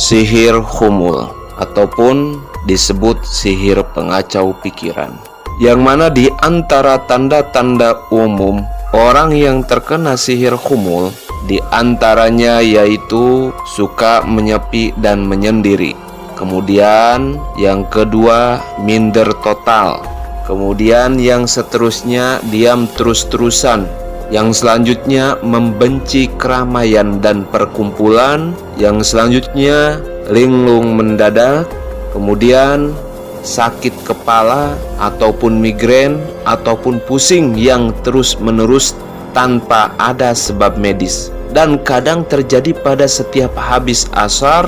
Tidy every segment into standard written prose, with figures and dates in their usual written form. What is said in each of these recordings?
Sihir khumul ataupun disebut sihir pengacau pikiran, yang mana di antara tanda-tanda umum orang yang terkena sihir khumul di antaranya yaitu suka menyepi dan menyendiri. Kemudian yang kedua, minder total. Kemudian yang seterusnya, diam terus-terusan. Yang selanjutnya, membenci keramaian dan perkumpulan. Yang selanjutnya, linglung mendadak. Kemudian sakit kepala ataupun migrain ataupun pusing yang terus-menerus tanpa ada sebab medis, dan kadang terjadi pada setiap habis asar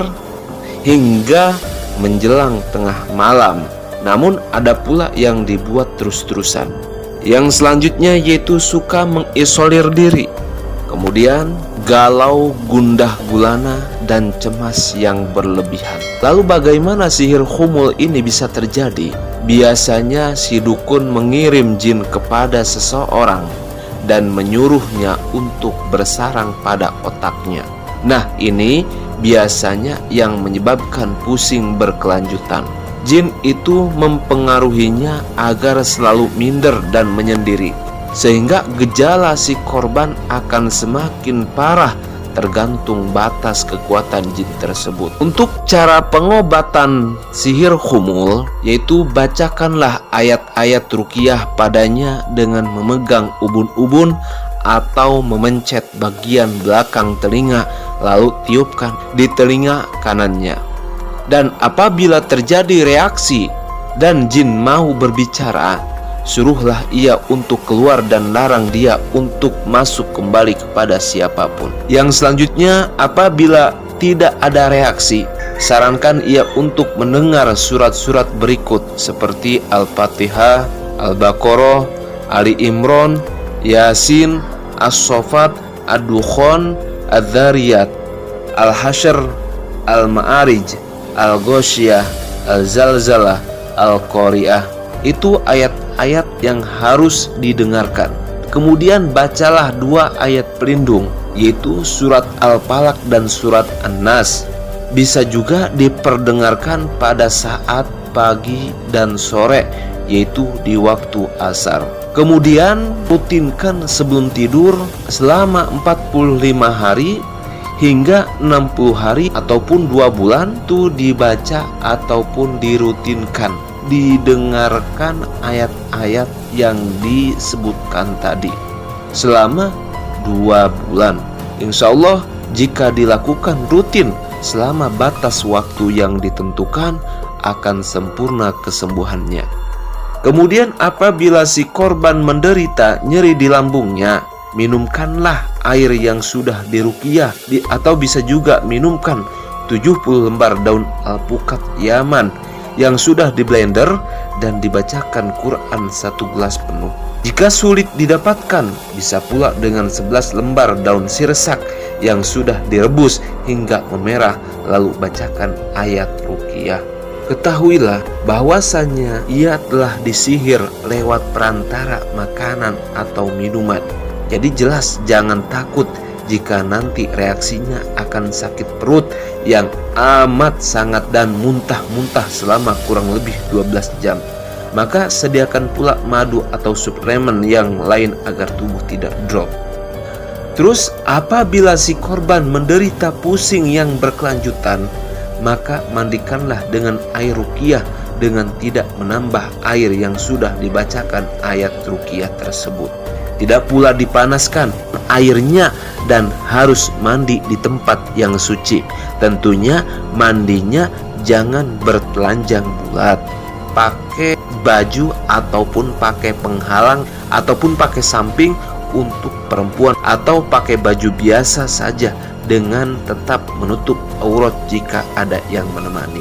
hingga menjelang tengah malam. Namun ada pula yang dibuat terus-terusan. Yang selanjutnya yaitu suka mengisolir diri. Kemudian galau, gundah gulana, dan cemas yang berlebihan. Lalu bagaimana sihir khumul ini bisa terjadi? Biasanya si dukun mengirim jin kepada seseorang dan menyuruhnya untuk bersarang pada otaknya. Nah, ini biasanya yang menyebabkan pusing berkelanjutan. Jin itu mempengaruhinya agar selalu minder dan menyendiri, sehingga gejala si korban akan semakin parah tergantung batas kekuatan jin tersebut. Untuk cara pengobatan sihir khumul, yaitu bacakanlah ayat-ayat ruqyah padanya dengan memegang ubun-ubun atau memencet bagian belakang telinga, lalu tiupkan di telinga kanannya. Dan apabila terjadi reaksi dan jin mau berbicara, suruhlah ia untuk keluar dan larang dia untuk masuk kembali kepada siapapun. Yang selanjutnya, apabila tidak ada reaksi, sarankan ia untuk mendengar surat-surat berikut seperti Al-Fatihah, Al-Baqarah, Ali Imran, Yasin, As-Saffat, Ad-Dukhan, Adz-Dzariyat, Al-Hasyr, Al-Ma'arij, Al-Ghasyiyah, Al-Zalzalah, Al-Qari'ah. Itu ayat-ayat yang harus didengarkan. Kemudian bacalah 2 ayat pelindung, yaitu surat Al-Falaq dan surat An-Nas. Bisa juga diperdengarkan pada saat pagi dan sore, yaitu di waktu asar. Kemudian rutinkan sebelum tidur selama 45 hari hingga 60 hari ataupun 2 bulan, itu dibaca ataupun dirutinkan, didengarkan ayat-ayat yang disebutkan tadi selama 2 bulan. Insya Allah jika dilakukan rutin selama batas waktu yang ditentukan, akan sempurna kesembuhannya. Kemudian apabila si korban menderita nyeri di lambungnya, minumkanlah air yang sudah diruqyah, atau bisa juga minumkan 70 lembar daun alpukat Yaman yang sudah di blender dan dibacakan Quran 1 gelas penuh. Jika sulit didapatkan, bisa pula dengan 11 lembar daun sirsak yang sudah direbus hingga memerah, lalu bacakan ayat ruqyah. Ketahuilah bahwasanya ia telah disihir lewat perantara makanan atau minuman. Jadi jelas jangan takut jika nanti reaksinya akan sakit perut yang amat sangat dan muntah-muntah selama kurang lebih 12 jam. Maka sediakan pula madu atau suplemen yang lain agar tubuh tidak drop. Terus apabila si korban menderita pusing yang berkelanjutan, maka mandikanlah dengan air ruqyah dengan tidak menambah air yang sudah dibacakan ayat ruqyah tersebut. Tidak pula dipanaskan airnya dan harus mandi di tempat yang suci. Tentunya mandinya jangan bertelanjang bulat. Pakai baju ataupun pakai penghalang ataupun pakai samping untuk perempuan, atau pakai baju biasa saja dengan tetap menutup aurat jika ada yang menemani.